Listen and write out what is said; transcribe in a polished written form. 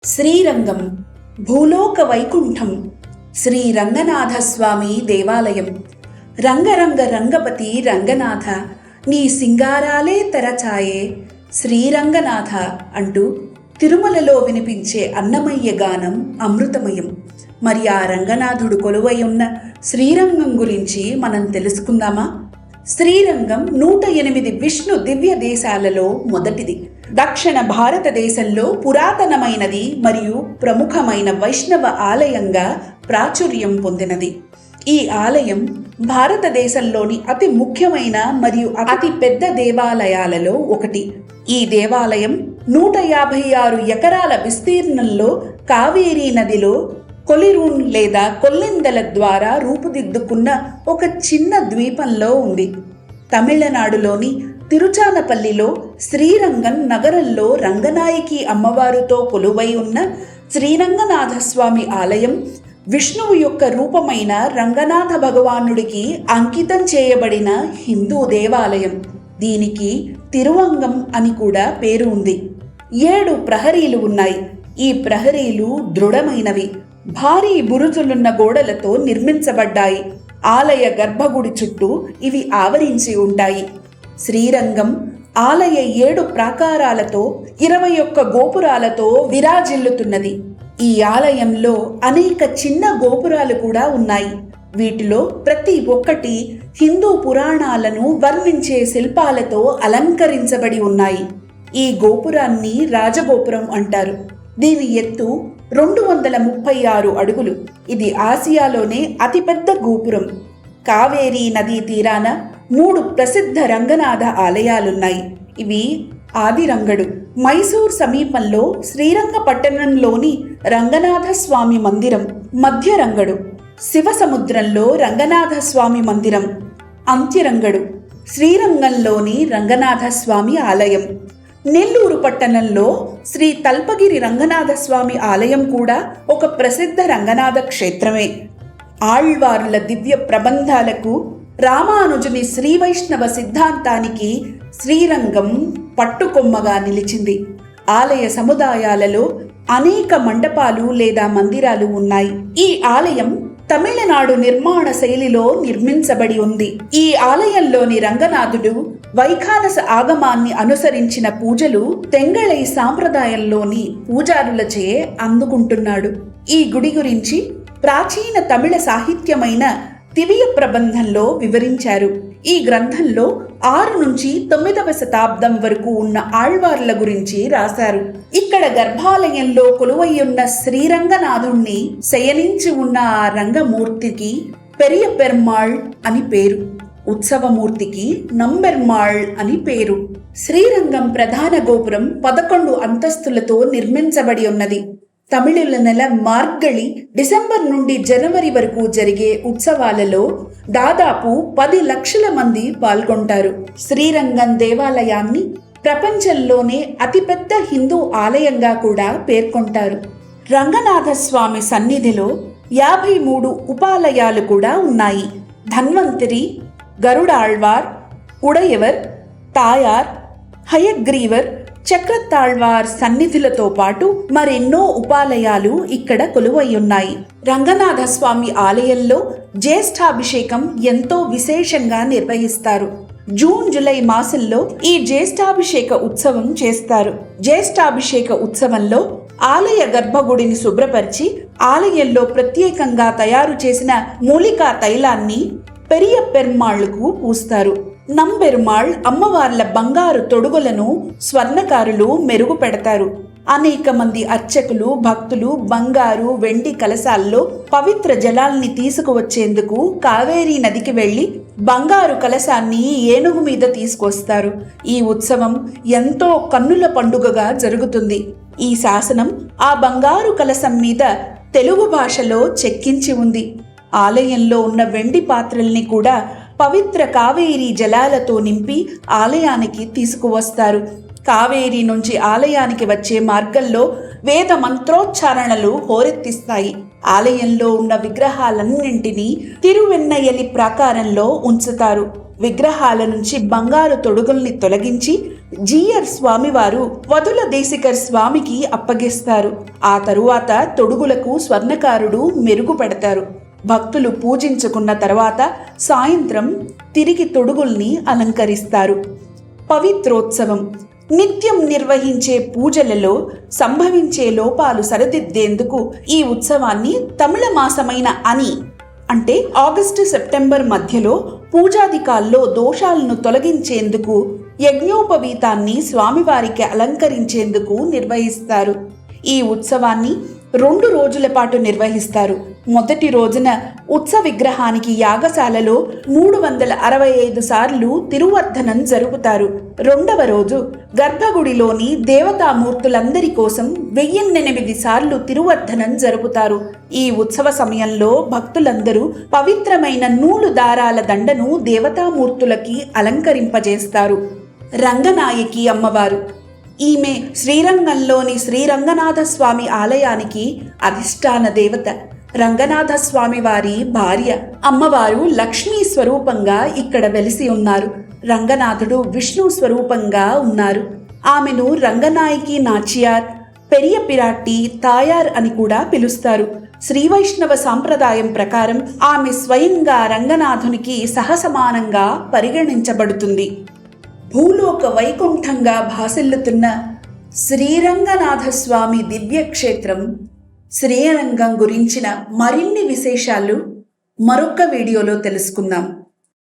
శ్రీరంగం భూలోక వైకుంఠం శ్రీ రంగనాథస్వామి దేవాలయం. రంగరంగ రంగపతి రంగనాథ నీ సింగారాలే తెరచాయే శ్రీరంగనాథ అంటూ తిరుమలలో వినిపించే అన్నమయ్య గానం అమృతమయం. మరి ఆ రంగనాథుడు కొలువై ఉన్న శ్రీరంగం గురించి మనం తెలుసుకుందామా? శ్రీరంగం 108 విష్ణు దివ్య దేశాలలో మొదటిది. దక్షిణ భారతదేశంలో పురాతనమైనది మరియు ప్రముఖమైన వైష్ణవ ఆలయంగా ప్రాచుర్యం పొందినది. ఈ ఆలయం భారతదేశంలోని అతి ముఖ్యమైన మరియు అతి పెద్ద దేవాలయాలలో ఒకటి. ఈ దేవాలయం 156 ఎకరాల విస్తీర్ణంలో కావేరీ నదిలో కొలిరూన్ లేదా కొల్లెందల ద్వారా రూపుదిద్దుకున్న ఒక చిన్న ద్వీపంలో ఉంది. తమిళనాడులోని తిరుచానపల్లిలో శ్రీరంగం నగరంలో రంగనాయకి అమ్మవారితో కొలువై ఉన్న శ్రీరంగనాథస్వామి ఆలయం విష్ణువు యొక్క రూపమైన రంగనాథ భగవానుడికి అంకితం చేయబడిన హిందూ దేవాలయం. దీనికి తిరువంగం అని కూడా పేరు ఉంది. 7 ప్రహరీలు ఉన్నాయి. ఈ ప్రహరీలు దృఢమైనవి, భారీ బురుజులున్న గోడలతో నిర్మించబడ్డాయి. ఆలయ గర్భగుడి చుట్టూ ఇవి ఆవరించి ఉంటాయి. శ్రీరంగం ఆలయ 7 ప్రాకారాలతో 21 గోపురాలతో విరాజిల్లుతున్నది. ఈ ఆలయంలో అనేక చిన్న గోపురాలు కూడా ఉన్నాయి. వీటిలో ప్రతి ఒక్కటి హిందూ పురాణాలను వర్ణించే శిల్పాలతో అలంకరించబడి ఉన్నాయి. ఈ గోపురాన్ని రాజగోపురం అంటారు. దీని ఎత్తు 236 అడుగులు. ఇది ఆసియాలోనే అతిపెద్ద గోపురం. కావేరీ నదీ తీరాన 3 ప్రసిద్ధ రంగనాథ ఆలయాలున్నాయి. ఇవి ఆదిరంగడు, మైసూర్ సమీపంలో శ్రీరంగపట్టణంలోని రంగనాథ స్వామి మందిరం, మధ్యరంగడు, శివసముద్రంలో రంగనాథ స్వామి మందిరం, అంత్యరంగడు, శ్రీరంగంలోని రంగనాథ స్వామి ఆలయం. నెల్లూరు పట్టణంలో శ్రీ తల్పగిరి రంగనాథ స్వామి ఆలయం కూడా ఒక ప్రసిద్ధ రంగనాథ క్షేత్రమే. ఆళ్వార్ల దివ్య ప్రబంధాలకు, రామానుజుని శ్రీ వైష్ణవ సిద్ధాంతానికి శ్రీరంగం పట్టుకొమ్మగా నిలిచింది. ఆలయ సముదాయాలలో అనేక మండపాలు లేదా మందిరాలు ఉన్నాయి. ఈ ఆలయం తమిళనాడు నిర్మాణ శైలిలో నిర్మించబడి ఉంది. ఈ ఆలయంలోని రంగనాథుడు వైఖానస ఆగమాన్ని అనుసరించిన పూజలు తెంగళై సాంప్రదాయంలోని పూజారులచే అందుకుంటున్నాడు. ఈ గుడి గురించి ప్రాచీన తమిళ సాహిత్యమైన దివ్య ప్రబంధంలో వివరించారు. ఈ గ్రంథంలో 6 నుంచి 9వ శతాబ్దం వరకు ఉన్న ఆళ్వార్ల గురించి రాశారు. ఇక్కడ గర్భాలయంలో కొలువయ్యున్న శ్రీరంగనాథుణ్ణి శయనించి ఉన్న ఆ రంగమూర్తికి పెరియ పెర్మాళ్ అని పేరు, ఉత్సవమూర్తికి నంబెర్మాళ్ అని పేరు. శ్రీరంగం ప్రధాన గోపురం 11 అంతస్తులతో నిర్మించబడి ఉన్నది. తమిళుల నెల మార్గళి డిసెంబర్ నుండి జనవరి వరకు జరిగే ఉత్సవాలలో దాదాపు 10 లక్షల మంది పాల్గొంటారు. శ్రీరంగం దేవాలయాన్ని ప్రపంచంలోనే అతిపెద్ద హిందూ ఆలయంగా కూడా పేర్కొంటారు. రంగనాథ స్వామి సన్నిధిలో 53 ఉపాలయాలు కూడా ఉన్నాయి. ధన్వంతరి, గరుడాళ్వార్, ఉడయవర్, తాయార్, హయగ్రీవర్, చక్రతాళ్వార్ సన్నిధులతో పాటు మరెన్నో ఉపాలయాలు ఇక్కడ కొలువయ్యున్నాయి. రంగనాథ స్వామి ఆలయంలో జ్యేష్ఠాభిషేకం ఎంతో విశేషంగా నిర్వహిస్తారు. జూన్ జూలై మాసంలో ఈ జ్యేష్ఠాభిషేక ఉత్సవం చేస్తారు. జ్యేష్ఠాభిషేక ఉత్సవంలో ఆలయ గర్భగుడిని శుభ్రపరిచి ఆలయంలో ప్రత్యేకంగా తయారు చేసిన మూలికా తైలాన్ని పెరియ పెర్మాళ్లకు పూస్తారు. నంబెరుమాళ్ అమ్మవార్ల బంగారు తొడుగులను స్వర్ణకారులు మెరుగు పెడతారు. అనేక మంది అర్చకులు, భక్తులు బంగారు, వెండి కలశాల్లో పవిత్ర జలాల్ని తీసుకువచ్చేందుకు కావేరీ నదికి వెళ్లి బంగారు కలశాన్ని ఏనుగు మీద తీసుకొస్తారు. ఈ ఉత్సవం ఎంతో కన్నుల పండుగగా జరుగుతుంది. ఈ శాసనం ఆ బంగారు కలశం మీద తెలుగు భాషలో చెక్కించి ఉంది. ఆలయంలో ఉన్న వెండి పాత్రల్ని కూడా పవిత్ర కావేరీ జలాలతో నింపి ఆలయానికి తీసుకువస్తారు. కావేరీ నుంచి ఆలయానికి వచ్చే మార్గంలో వేద మంత్రోచ్చారణలు హోరెత్తిస్తాయి. ఆలయంలో ఉన్న విగ్రహాలన్నింటినీ తిరువెన్నయలి ప్రాకారంలో ఉంచుతారు. విగ్రహాల నుంచి బంగారు తొడుగుల్ని తొలగించి జీయర్ స్వామివారు వదుల దేశికర్ స్వామికి అప్పగిస్తారు. ఆ తరువాత తొడుగులకు స్వర్ణకారుడు మెరుగు పెడతారు. భక్తులు పూజించుకున్న తర్వాత సాయంత్రం తిరిగి తొడుగుల్ని అలంకరిస్తారు. పవిత్రోత్సవం నిత్యం నిర్వహించే పూజలలో సంభవించే లోపాలు సరిదిద్దేందుకు ఈ ఉత్సవాన్ని తమిళ మాసమైన అని అంటే ఆగస్టు సెప్టెంబర్ మధ్యలో పూజాదికాల్లో దోషాలను తొలగించేందుకు యజ్ఞోపవీతాన్ని స్వామివారికి అలంకరించేందుకు నిర్వహిస్తారు. ఈ ఉత్సవాన్ని 2 రోజుల పాటు నిర్వహిస్తారు. మొదటి రోజున ఉత్సవ విగ్రహానికి యాగశాలలో 365 సార్లు తిరువర్ధనం జరుపుతారు. రెండవ రోజు గర్భగుడిలోని దేవతామూర్తులందరి కోసం 1008 సార్లు తిరువర్ధనం జరుపుతారు. ఈ ఉత్సవ సమయంలో భక్తులందరూ పవిత్రమైన నూలు దారాల దండను దేవతామూర్తులకి అలంకరింపజేస్తారు. రంగనాయకి అమ్మవారు ఈమె శ్రీరంగంలోని శ్రీరంగనాథ స్వామి ఆలయానికి అధిష్టాన దేవత. రంగనాథ స్వామి వారి భార్య. అమ్మవారు లక్ష్మీ స్వరూపంగా ఇక్కడ వెలిసి ఉన్నారు. రంగనాథుడు విష్ణు స్వరూపంగా ఉన్నారు. ఆమెను రంగనాయకి నాచియార్, పెరియ పిరాట్టి, తాయార్ అని కూడా పిలుస్తారు. శ్రీ వైష్ణవ సాంప్రదాయం ప్రకారం ఆమె స్వయంగా రంగనాథునికి సహసమానంగా పరిగణించబడుతుంది. భూలోక వైకుంఠంగా భాసిల్లుతున్న శ్రీరంగనాథస్వామి దివ్యక్షేత్రం శ్రీరంగం గురించిన మరిన్ని విశేషాలు మరొక వీడియోలో తెలుసుకుందాం.